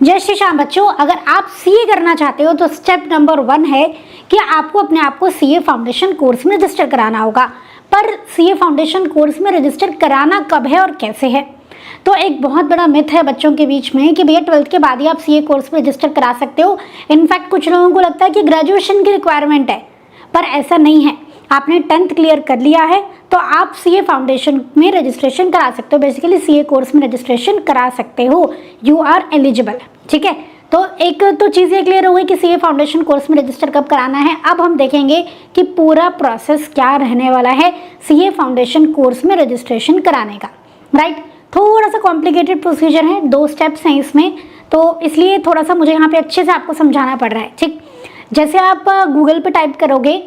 जय श्री श्याम बच्चों, अगर आप सीए करना चाहते हो तो स्टेप नंबर 1 है कि आपको अपने आप को सीए फाउंडेशन कोर्स में रजिस्टर कराना होगा। पर सीए फाउंडेशन कोर्स में रजिस्टर कराना कब है और कैसे है? तो एक बहुत बड़ा मिथ है बच्चों के बीच में कि भैया 12th के बाद ही आप सीए कोर्स में रजिस्टर करा सकते हो। इनफैक्ट कुछ लोगों को लगता है कि ग्रेजुएशन की रिक्वायरमेंट है, पर ऐसा नहीं है। आपने 10th क्लियर कर लिया है तो आप सीए फाउंडेशन में रजिस्ट्रेशन करा सकते हो। बेसिकली सीए कोर्स में रजिस्ट्रेशन करा सकते हो, यू आर एलिजिबल। ठीक है, तो एक तो चीज़ ये क्लियर हो गई कि सीए फाउंडेशन कोर्स में रजिस्टर कब कराना है। अब हम देखेंगे कि पूरा प्रोसेस क्या रहने वाला है सीए फाउंडेशन कोर्स में रजिस्ट्रेशन कराने का। राइट, थोड़ा सा कॉम्प्लिकेटेड प्रोसीजर है, 2 स्टेप्स हैं इसमें, तो इसलिए थोड़ा सा मुझे यहाँ पे अच्छे से आपको समझाना पड़ रहा है। ठीक, जैसे आप गूगल पे टाइप करोगे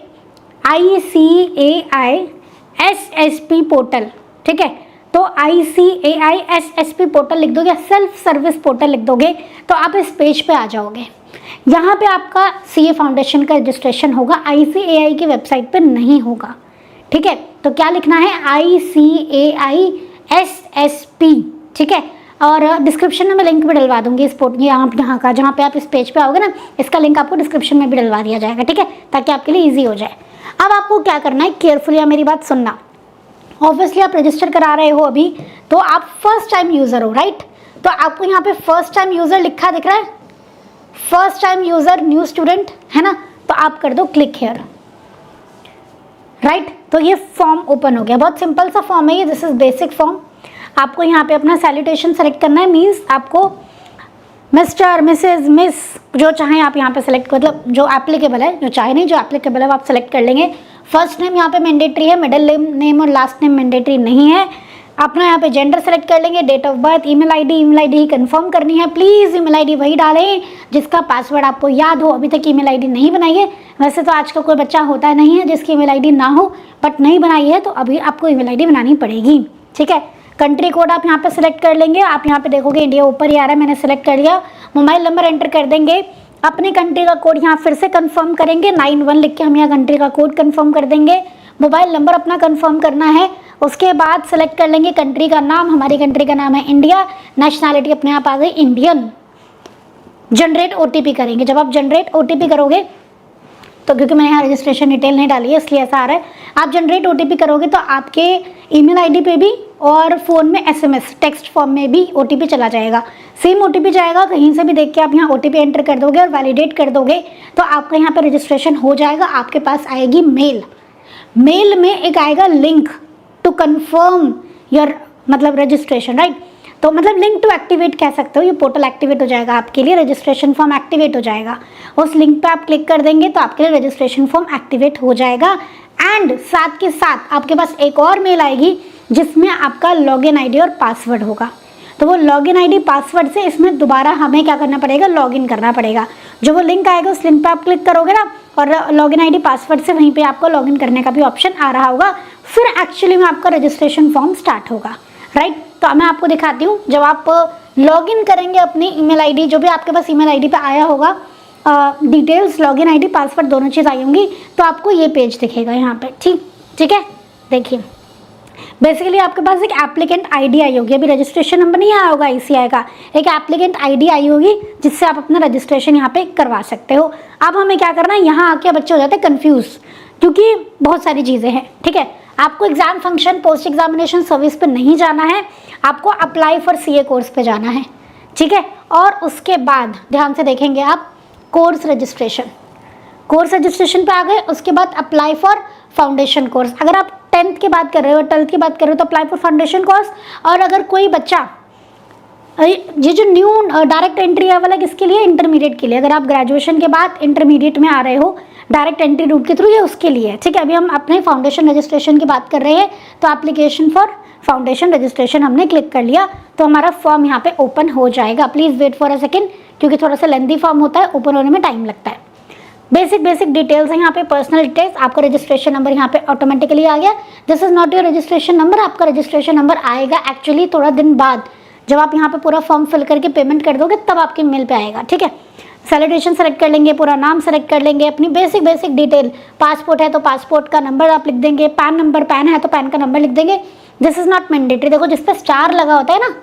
ICAISSP पोर्टल, ठीक है, तो ICAISSP पोर्टल लिख दोगे, सेल्फ सर्विस पोर्टल लिख दोगे तो आप इस पेज पे आ जाओगे। यहाँ पे आपका सीए फाउंडेशन का रजिस्ट्रेशन होगा, ICAI की वेबसाइट पे नहीं होगा। ठीक है, तो क्या लिखना है? ICAISSP। ठीक है, और डिस्क्रिप्शन में मैं लिंक भी डलवा दूंगी इस पोर्ट यहाँ का, जहाँ पे आप इस पेज पे आओगे ना, इसका लिंक आपको डिस्क्रिप्शन में भी डलवा दिया जाएगा। ठीक है, ताकि आपके लिए ईजी हो जाए। अब आपको क्या करना है, केयरफुली मेरी बात सुनना। ऑब्वियसली आप रजिस्टर करा रहे हो अभी, तो आप फर्स्ट टाइम यूज़र हो, राइट? तो आपको यहाँ पे फर्स्ट टाइम यूज़र लिखा दिख रहा है, first time user new student, है ना? तो आप कर दो क्लिक हियर। राइट, तो ये फॉर्म ओपन हो गया। बहुत सिंपल सा फॉर्म है ये, दिस इज बेसिक फॉर्म। आपको यहाँ पे अपना सैल्यूटेशन सेलेक्ट करना है, मीन्स आपको मिस्टर, मिसेज, मिस जो चाहें आप यहाँ पे सेलेक्ट, मतलब जो एप्लीकेबल है, जो चाहे नहीं, जो एप्लीकेबल है आप सेलेक्ट कर लेंगे। फर्स्ट नेम यहाँ पे मैंडेटरी है, मिडिल नेम और लास्ट नेम मैंडेटरी नहीं है। अपना यहाँ पे जेंडर सेलेक्ट कर लेंगे, date of birth, email ID ही कंफर्म करनी है। प्लीज़ ईमेल आईडी वही डालें जिसका पासवर्ड आपको याद हो। अभी तक ईमेल आईडी नहीं बनाई है, वैसे तो आज का कोई बच्चा होता नहीं है जिसकी ईमेल आईडी ना हो, बट नहीं बनाई है तो अभी आपको ईमेल आईडी बनानी पड़ेगी। ठीक है, कंट्री कोड आप यहाँ पे सेलेक्ट कर लेंगे। आप यहाँ पे देखोगे इंडिया ऊपर ही आ रहा है, मैंने सेलेक्ट कर लिया। मोबाइल नंबर एंटर कर देंगे, अपनी कंट्री का कोड यहाँ फिर से कंफर्म करेंगे, 91 लिख के हम यहाँ कंट्री का कोड कंफर्म कर देंगे। मोबाइल नंबर अपना कंफर्म करना है। उसके बाद सेलेक्ट कर लेंगे कंट्री का नाम, हमारी कंट्री का नाम है इंडिया। नेशनैलिटी अपने आप आ गई इंडियन। जनरेट ओटीपी करेंगे। जब आप जनरेट ओटीपी करोगे तो, क्योंकि मैंने यहाँ रजिस्ट्रेशन डिटेल नहीं डाली है इसलिए ऐसा आ रहा है, आप जनरेट ओटीपी करोगे तो आपके ईमेल आईडी पे भी और फ़ोन में SMS टेक्स्ट फॉर्म में भी ओटीपी चला जाएगा। सेम ओटीपी जाएगा, कहीं से भी देख के आप यहाँ ओटीपी एंटर कर दोगे और वैलिडेट कर दोगे तो आपका यहाँ पे रजिस्ट्रेशन हो जाएगा। आपके पास आएगी मेल में एक आएगा लिंक टू कंफर्म योर मतलब रजिस्ट्रेशन, राइट? तो मतलब लिंक टू एक्टिवेट कह सकते हो, ये पोर्टल एक्टिवेट हो जाएगा आपके लिए, रजिस्ट्रेशन फॉर्म एक्टिवेट हो जाएगा। उस लिंक पे आप क्लिक कर देंगे तो आपके लिए रजिस्ट्रेशन फॉर्म एक्टिवेट हो जाएगा। एंड साथ के साथ आपके पास एक और मेल आएगी जिसमें आपका लॉगिन आईडी और पासवर्ड होगा। तो वो लॉगिन आईडी पासवर्ड से इसमें दोबारा हमें क्या करना पड़ेगा, लॉगिन करना पड़ेगा। जो वो लिंक आएगा उस लिंक पे आप क्लिक करोगे ना, और लॉगिन आईडी पासवर्ड से वहीं पे आपको लॉगिन करने का भी ऑप्शन आ रहा होगा। फिर एक्चुअली में आपका रजिस्ट्रेशन फॉर्म स्टार्ट होगा। राइट, तो मैं आपको दिखाती हूँ। जब आप लॉगिन करेंगे अपनी ईमेल आईडी, जो भी आपके पास ईमेल आईडी पे आया होगा, डिटेल्स, लॉगिन आईडी, पासवर्ड दोनों चीज़ आई होंगी, तो आपको ये पेज दिखेगा यहाँ पे। ठीक है, देखिए बेसिकली आपके पास एक एप्लीकेंट आईडी आई होगी। अभी रजिस्ट्रेशन नंबर नहीं आया होगा ICAI का, एक एप्लीकेंट आईडी आई होगी जिससे आप अपना रजिस्ट्रेशन यहाँ पे करवा सकते हो। अब हमें क्या करना है, यहाँ आके बच्चे हो जाते हैं कन्फ्यूज, क्योंकि बहुत सारी चीज़ें हैं। ठीक है, आपको exam function post examination service पे नहीं जाना है, आपको अप्लाई फॉर सीए कोर्स पे जाना है। ठीक है, और उसके बाद ध्यान से देखेंगे आप, कोर्स रजिस्ट्रेशन पे आ गए। उसके बाद अप्लाई फॉर फाउंडेशन कोर्स। अगर आप 10th की बात कर रहे हो, 12th की बात कर रहे हो तो अप्लाई फॉर फाउंडेशन कोर्स। और अगर कोई बच्चा, ये जो न्यू डायरेक्ट एंट्री है वाला किसके लिए, इंटरमीडिएट के लिए। अगर आप ग्रेजुएशन के बाद इंटरमीडिएट में आ रहे हो डायरेक्ट एंट्री रूट के थ्रू, ये उसके लिए है। ठीक है, अभी हम अपने फाउंडेशन रजिस्ट्रेशन की बात कर रहे हैं, तो एप्लीकेशन फॉर फाउंडेशन रजिस्ट्रेशन हमने क्लिक कर लिया तो हमारा फॉर्म यहाँ पे ओपन हो जाएगा। Please wait for a second, क्योंकि थोड़ा सा लेंथी फॉर्म होता है, ओपन होने में टाइम लगता है। बेसिक डिटेल्स है यहाँ पे, पर्सनल डिटेल्स। आपका रजिस्ट्रेशन नंबर यहाँ पे ऑटोमेटिकली आ गया। This is not your registration number, आपका रजिस्ट्रेशन नंबर आएगा एक्चुअली थोड़ा दिन बाद, जब आप यहाँ पे पूरा फॉर्म फिल करके पेमेंट कर दोगे तब आपके मेल पे आएगा। ठीक है, सैल्यूटेशन सेलेक्ट कर लेंगे, पूरा नाम सेलेक्ट कर लेंगे, अपनी बेसिक डिटेल, पासपोर्ट है तो पासपोर्ट का नंबर आप लिख देंगे, पैन है तो पैन का नंबर लिख देंगे। This is not mandatory. देखो जिस पे स्टार लगा होता है ना,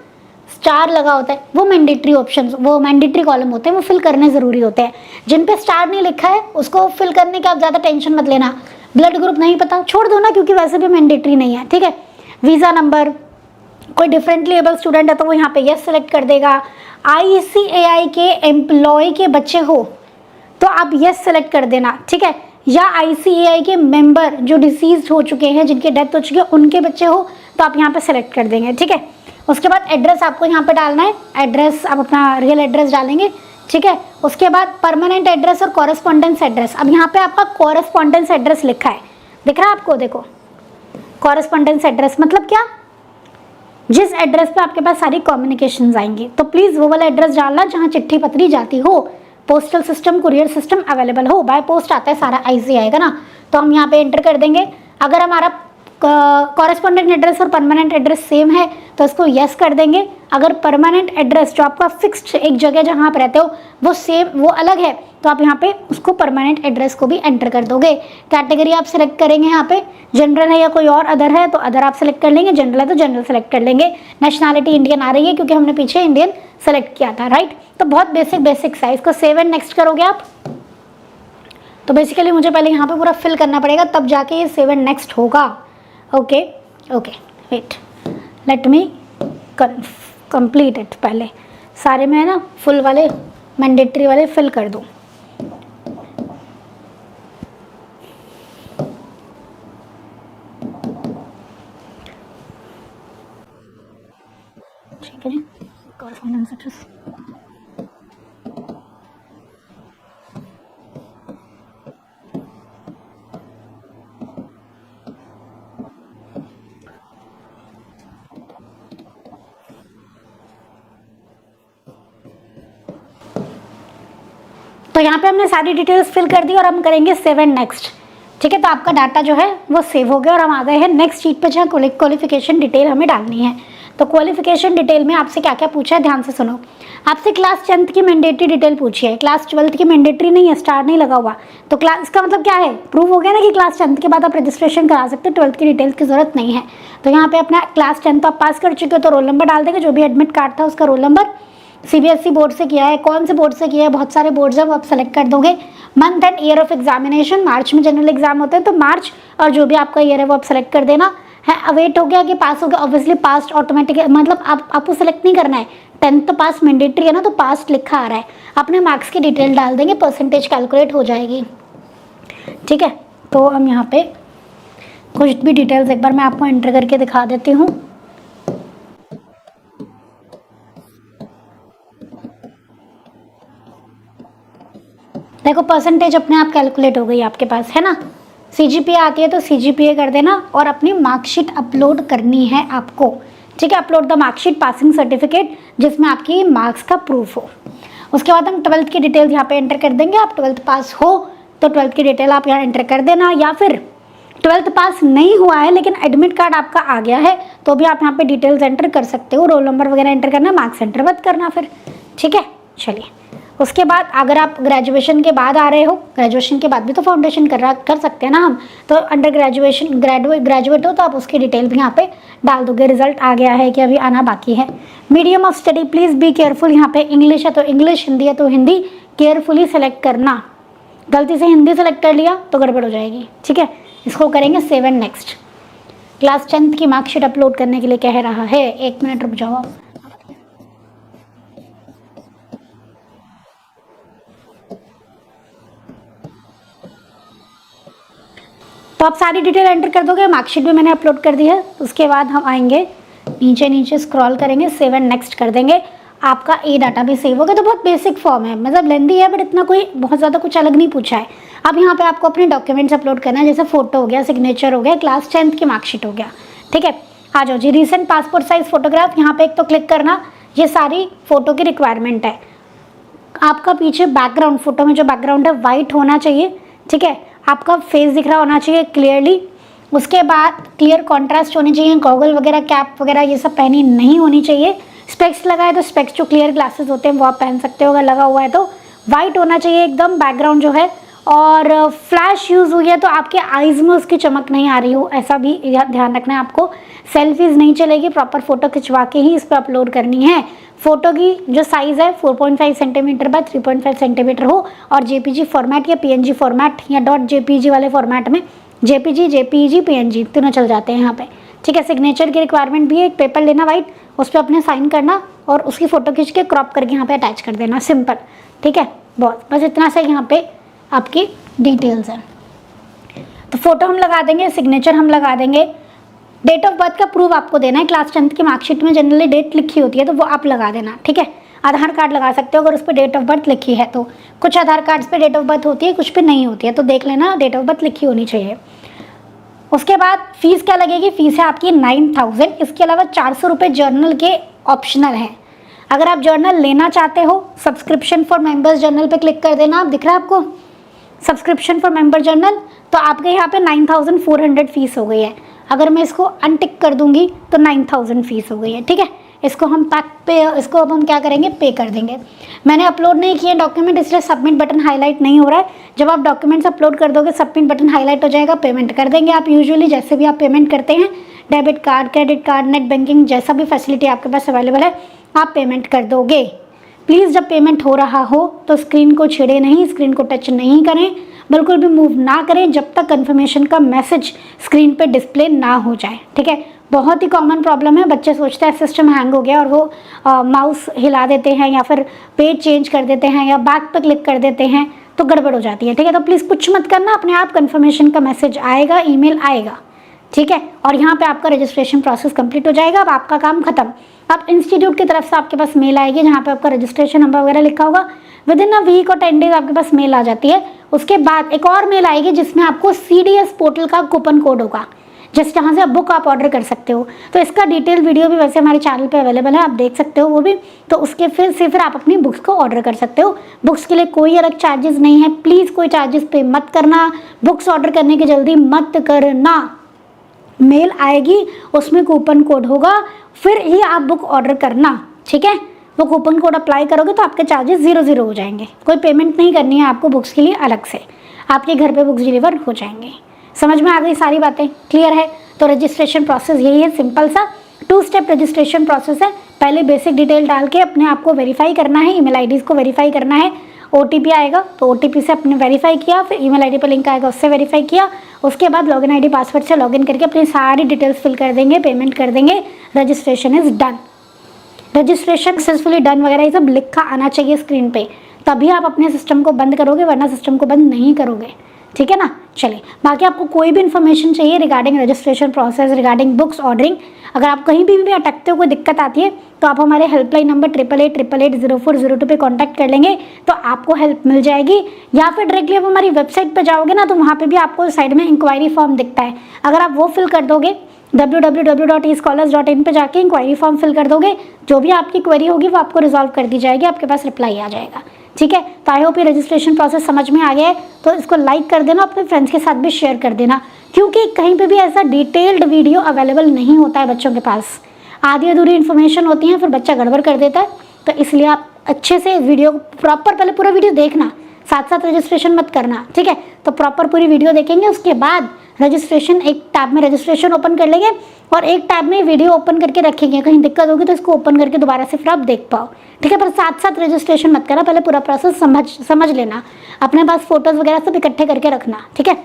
स्टार लगा होता है वो मैंडेटरी ऑप्शंस, वो मैंडेटरी कॉलम होते हैं, वो फिल करने ज़रूरी होते हैं। जिन पे स्टार नहीं लिखा है उसको फिल करने की आप ज़्यादा टेंशन मत लेना। ब्लड ग्रुप नहीं पता, छोड़ दो ना, क्योंकि वैसे भी मैंडेटरी नहीं है, ठीक है। वीज़ा नंबर, कोई डिफरेंटली एबल स्टूडेंट है तो वो यहाँ पे यस सेलेक्ट कर देगा। ICAI के एम्प्लॉय के बच्चे हो तो आप यस सेलेक्ट कर देना, ठीक है। या ICAI के मेंबर जो डिसीज हो चुके हैं, जिनकी डेथ हो चुकी है, उनके बच्चे हो तो आप यहाँ पे सेलेक्ट कर देंगे, ठीक है। उसके बाद एड्रेस आपको यहाँ पे डालना है, एड्रेस आप अपना रियल एड्रेस डालेंगे, ठीक है। उसके बाद परमानेंट एड्रेस और कॉरेस्पॉन्डेंस एड्रेस। अब यहाँ पे आपका कॉरेस्पॉन्डेंस एड्रेस लिखा है, दिख रहा है आपको, देखो कॉरेस्पॉन्डेंस एड्रेस मतलब क्या, जिस एड्रेस पे आपके पास सारी कम्युनिकेशंस आएंगी, तो प्लीज़ वो वाला एड्रेस डालना जहाँ चिट्ठी पत्री जाती हो, postal system courier system available हो। बाय पोस्ट आता है सारा, IC आएगा ना, तो हम यहाँ पे एंटर कर देंगे। अगर हमारा कॉरेस्पॉन्डेंट एड्रेस और परमानेंट एड्रेस सेम है तो इसको यस कर देंगे। अगर परमानेंट एड्रेस जो आपका फिक्स्ड एक जगह जहाँ आप रहते हो वो सेम, वो अलग है, तो आप यहाँ पे उसको परमानेंट एड्रेस को भी एंटर कर दोगे। कैटेगरी आप सिलेक्ट करेंगे, यहाँ पे जनरल है या कोई और अदर है तो अदर आप सिलेक्ट कर लेंगे, जनरल है तो जनरल सेलेक्ट कर लेंगे। नेशनैलिटी इंडियन आ रही है क्योंकि हमने पीछे इंडियन सेलेक्ट किया था, राइट। तो बहुत बेसिक सा, इसको सेव एंड नेक्स्ट करोगे आप। तो बेसिकली मुझे पहले यहाँ पे पूरा फिल करना पड़ेगा, तब जाके ये सेव एंड नेक्स्ट होगा। Okay wait, let me complete it. पहले सारे में है ना फुल वाले मैंडेटरी वाले फिल कर दूँ। ठीक है जी, कॉरेस्पॉन्डेंस एड्रेस। तो यहाँ पे हमने सारी डिटेल्स फिल कर दी और हम करेंगे सेव एंड नेक्स्ट, ठीक है। तो आपका डाटा जो है वो सेव हो गया और हम आ गए हैं नेक्स्ट शीट पे जहाँ क्वालिफिकेशन डिटेल हमें डालनी है। तो क्वालिफिकेशन डिटेल में आपसे क्या क्या पूछा है, ध्यान से सुनो। आपसे क्लास 10th की मैंडेटरी डिटेल पूछी है, क्लास 12th की मैंडेटरी नहीं है, स्टार नहीं लगा हुआ, तो क्लास, इसका मतलब क्या है, प्रूव हो गया ना कि क्लास 10th के बाद आप रजिस्ट्रेशन करा सकते हो, 12th की डिटेल्स की जरूरत नहीं है। तो यहाँ पे अपना क्लास 10th आप पास कर चुके हो तो रोल नंबर डाल देंगे, जो भी एडमिट कार्ड था उसका रोल नंबर। CBSE बोर्ड से किया है, कौन से बोर्ड से किया है, बहुत सारे बोर्ड है वो आप सेलेक्ट कर दोगे। Month and year of examination, March में जनरल एग्जाम होते हैं तो मार्च, और जो भी आपका ईयर है वो आप सेलेक्ट कर देना है। अवेट हो गया कि पास हो गया, ऑब्वियसली पास ऑटोमेटिक, मतलब आपको सेलेक्ट नहीं करना है, 10th तो पास मैंडेटरी है ना, तो पास लिखा आ रहा है, अपने मार्क्स की डिटेल डाल देंगे, परसेंटेज कैलकुलेट हो जाएगी, ठीक है। तो हम यहाँ पे कुछ भी डिटेल्स एक बार मैं आपको एंटर करके दिखा देती हूँ। देखो परसेंटेज अपने आप कैलकुलेट हो गई आपके पास, है ना। CGPA आती है तो CGPA कर देना और अपनी मार्कशीट अपलोड करनी है आपको, ठीक है। Upload the marksheet passing certificate जिसमें आपकी मार्क्स का प्रूफ हो। उसके बाद हम 12th की डिटेल यहाँ पे एंटर कर देंगे। आप 12th पास हो तो 12th की डिटेल आप यहाँ एंटर कर देना, या फिर 12th पास नहीं हुआ है लेकिन एडमिट कार्ड आपका आ गया है तो भी आप यहाँ पे डिटेल्स एंटर कर सकते हो, रोल नंबर वगैरह एंटर करना, मार्क्स एंटर मत करना फिर, ठीक है। चलिए उसके बाद अगर आप ग्रेजुएशन के बाद आ रहे हो, ग्रेजुएशन के बाद भी तो फाउंडेशन कर सकते हैं ना हम, तो अंडर ग्रेजुएशन ग्रेजुएट हो तो आप उसकी डिटेल भी यहाँ पे डाल दोगे। रिजल्ट आ गया है कि अभी आना बाकी है। Medium of study please be careful, यहाँ पे इंग्लिश है तो इंग्लिश, हिंदी है तो हिंदी, केयरफुली सेलेक्ट करना। गलती से हिंदी सेलेक्ट कर लिया तो गड़बड़ हो जाएगी, ठीक है। इसको करेंगे save and next. Class 10th की मार्कशीट अपलोड करने के लिए कह रहा है, 1 मिनट रुक जाओ। तो आप सारी डिटेल एंटर कर दोगे, मार्कशीट भी मैंने अपलोड कर दी है। उसके बाद हम आएंगे नीचे स्क्रॉल करेंगे, सेव एंड नेक्स्ट कर देंगे। आपका ए डाटा भी सेव हो गया। तो बहुत बेसिक फॉर्म है, मतलब लेंदी है बट इतना कोई बहुत ज़्यादा कुछ अलग नहीं पूछा है। अब यहाँ पे आपको अपने डॉक्यूमेंट्स अपलोड करना है, जैसे फोटो हो गया, सिग्नेचर हो गया, क्लास 10th की मार्कशीट हो गया, ठीक है। आ जाओ जी, रिसेंट पासपोर्ट साइज फोटोग्राफ, यहाँ पे एक तो क्लिक करना, ये सारी फोटो की रिक्वायरमेंट है। आपका पीछे बैकग्राउंड, फोटो में जो बैकग्राउंड है वाइट होना चाहिए, ठीक है। आपका फेस दिख रहा होना चाहिए क्लियरली। उसके बाद क्लियर कॉन्ट्रास्ट होनी चाहिए, गॉगल वगैरह, कैप वगैरह ये सब पहनी नहीं होनी चाहिए। स्पेक्स लगाए तो स्पेक्स जो क्लियर ग्लासेस होते हैं वो आप पहन सकते हो, अगर लगा हुआ है तो। वाइट होना चाहिए एकदम बैकग्राउंड जो है, और फ्लैश यूज़ हुई है तो आपके आईज़ में उसकी चमक नहीं आ रही हो, ऐसा भी ध्यान रखना है आपको। सेल्फीज़ नहीं चलेगी, प्रॉपर फ़ोटो खिंचवा के ही इस पर अपलोड करनी है। फ़ोटो की जो साइज़ है 4.5 सेंटीमीटर बाय 3.5 सेंटीमीटर हो और जेपीजी फॉर्मेट या पीएनजी फॉर्मेट या .jpg वाले फॉर्मेट में, जेपीजी पीएनजी तीनों चल जाते हैं यहाँ पे, ठीक है। सिग्नेचर की रिक्वायरमेंट भी है, एक पेपर लेना वाइट, उस पर अपने साइन करना और उसकी फ़ोटो खींच के क्रॉप करके यहाँ पे अटैच कर देना, सिंपल, ठीक है। बहुत बस इतना सा यहाँ पे आपकी डिटेल्स है। तो फोटो हम लगा देंगे, सिग्नेचर हम लगा देंगे, डेट ऑफ बर्थ का प्रूफ आपको देना है। क्लास 10th की मार्कशीट में जनरली डेट लिखी होती है तो वो आप लगा देना, ठीक है। आधार कार्ड लगा सकते हो अगर उस पर डेट ऑफ बर्थ लिखी है तो। कुछ आधार कार्ड्स पे डेट ऑफ बर्थ होती है, कुछ पे नहीं होती है, तो देख लेना डेट ऑफ बर्थ लिखी होनी चाहिए। उसके बाद फीस क्या लगेगी, फीस है आपकी 9000। इसके अलावा 400 रुपये जर्नल के ऑप्शनल हैं। अगर आप जर्नल लेना चाहते हो, सब्सक्रिप्शन फॉर मेंबर्स जर्नल पे क्लिक कर देना, आप दिख रहा है आपको सब्सक्रिप्शन फॉर मेंबर जर्नल, तो आपके यहाँ पे 9400 फीस हो गई है। अगर मैं इसको अनटिक कर दूंगी तो 9000 फीस हो गई है, ठीक है। इसको हम इसको अब हम क्या करेंगे, पे कर देंगे। मैंने अपलोड नहीं किए डॉक्यूमेंट, इसलिए सबमिट बटन हाईलाइट नहीं हो रहा है। जब आप डॉक्यूमेंट्स अपलोड कर दोगे सबमिट बटन हाईलाइट हो जाएगा, पेमेंट कर देंगे आप यूजुअली जैसे भी आप पेमेंट करते हैं, debit card, credit card, net banking, जैसा भी फैसिलिटी आपके पास अवेलेबल है आप पेमेंट कर दोगे। प्लीज़ जब पेमेंट हो रहा हो तो स्क्रीन को छेड़े नहीं, स्क्रीन को टच नहीं करें, बिल्कुल भी मूव ना करें जब तक कंफर्मेशन का मैसेज स्क्रीन पे डिस्प्ले ना हो जाए, ठीक है। बहुत ही कॉमन प्रॉब्लम है, बच्चे सोचते हैं सिस्टम हैंग हो गया और वो माउस हिला देते हैं या फिर पेज चेंज कर देते हैं या बैक पर क्लिक कर देते हैं तो गड़बड़ हो जाती है, ठीक है। तो प्लीज़ कुछ मत करना, अपने आप कंफर्मेशन का मैसेज आएगा, ईमेल आएगा, ठीक है। और यहाँ पे आपका रजिस्ट्रेशन प्रोसेस कंप्लीट हो जाएगा, अब आपका काम खत्म। अब इंस्टीट्यूट की तरफ से आपके पास मेल आएगी जहाँ पे आपका रजिस्ट्रेशन नंबर वगैरह लिखा होगा। विद इन अ वीक और 10 डेज आपके पास मेल आ जाती है। उसके बाद एक और मेल आएगी जिसमें आपको CDS पोर्टल का कूपन कोड होगा, जिस जहाँ से बुक आप ऑर्डर कर सकते हो। तो इसका डिटेल वीडियो भी वैसे हमारे चैनल पे अवेलेबल है, आप देख सकते हो वो भी। तो उसके फिर आप अपनी बुक्स को ऑर्डर कर सकते हो। बुक्स के लिए कोई अलग चार्जेस नहीं है, प्लीज़ कोई चार्जेस पे मत करना। बुक्स ऑर्डर करने की जल्दी मत करना, मेल आएगी उसमें कूपन कोड होगा, फिर ही आप बुक ऑर्डर करना, ठीक है। वो कूपन कोड अप्लाई करोगे तो आपके चार्जेस 0 हो जाएंगे। कोई पेमेंट नहीं करनी है आपको बुक्स के लिए अलग से, आपके घर पे बुक्स डिलीवर हो जाएंगे। समझ में आ गई सारी बातें, क्लियर है। तो रजिस्ट्रेशन प्रोसेस यही है, सिंपल सा 2 स्टेप रजिस्ट्रेशन प्रोसेस है। पहले बेसिक डिटेल डाल के अपने आप को वेरीफाई करना है, ईमेल आईडीज़ को वेरीफाई करना है। OTP आएगा तो OTP से अपने वेरीफाई किया, फिर ईमेल आईडी पर लिंक आएगा उससे वेरीफाई किया। उसके बाद लॉगिन आईडी पासवर्ड से लॉगिन करके अपनी सारी डिटेल्स फिल कर देंगे, पेमेंट कर देंगे, registration is done. Registration successfully done वगैरह ये सब लिखा आना चाहिए स्क्रीन पे, तभी आप अपने सिस्टम को बंद करोगे, वरना सिस्टम को बंद नहीं करोगे, ठीक है ना। चलिए, बाकी आपको कोई भी इन्फॉर्मेशन चाहिए regarding registration process, regarding books ordering, अगर आप कहीं भी अटकते हो, कोई दिक्कत आती है तो आप हमारे हेल्पलाइन नंबर 8888880402 पे कांटेक्ट कर लेंगे तो आपको हेल्प मिल जाएगी। या फिर डायरेक्टली आप हमारी वेबसाइट पर जाओगे ना तो वहाँ पे भी आपको साइड में इंक्वायरी फॉर्म दिखता है, अगर आप वो फिल कर दोगे www.escholars.in पे जाके इंक्वायरी फॉर्म फिल कर दोगे, जो भी आपकी क्वेरी होगी वो आपको रिजॉल्व कर दी जाएगी, आपके पास रिप्लाई आ जाएगा, ठीक है। तो आई होप ये रजिस्ट्रेशन प्रोसेस समझ में आ गया है, तो इसको लाइक कर देना, अपने फ्रेंड्स के साथ भी शेयर कर देना, क्योंकि कहीं पे भी ऐसा डिटेल्ड वीडियो अवेलेबल नहीं होता है बच्चों के पास, आधी अधूरी इन्फॉर्मेशन होती है, फिर बच्चा गड़बड़ कर देता है। तो इसलिए आप अच्छे से वीडियो प्रॉपर पहले पूरा वीडियो देखना, साथ साथ रजिस्ट्रेशन मत करना, ठीक है। तो प्रॉपर पूरी वीडियो देखेंगे, उसके बाद रजिस्ट्रेशन, एक टैब में रजिस्ट्रेशन ओपन कर लेंगे और एक टैब में वीडियो ओपन करके रखेंगे, कहीं दिक्कत होगी तो इसको ओपन करके दोबारा से फिर आप देख पाओ, ठीक है। पर साथ साथ रजिस्ट्रेशन मत करना, पहले पूरा प्रोसेस समझ लेना, अपने पास फोटोज़ वगैरह सब इकट्ठे करके रखना, ठीक है।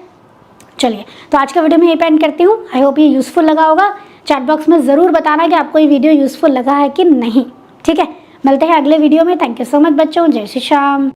चलिए, तो आज का वीडियो मैं यहीं पे एंड करती हूँ। आई होप ये यूज़फुल लगा होगा। चैट बॉक्स में ज़रूर बताना कि आपको ये वीडियो यूज़फुल लगा है कि नहीं, ठीक है। मिलते हैं अगले वीडियो में। थैंक यू सो मच बच्चों, जय श्री श्याम।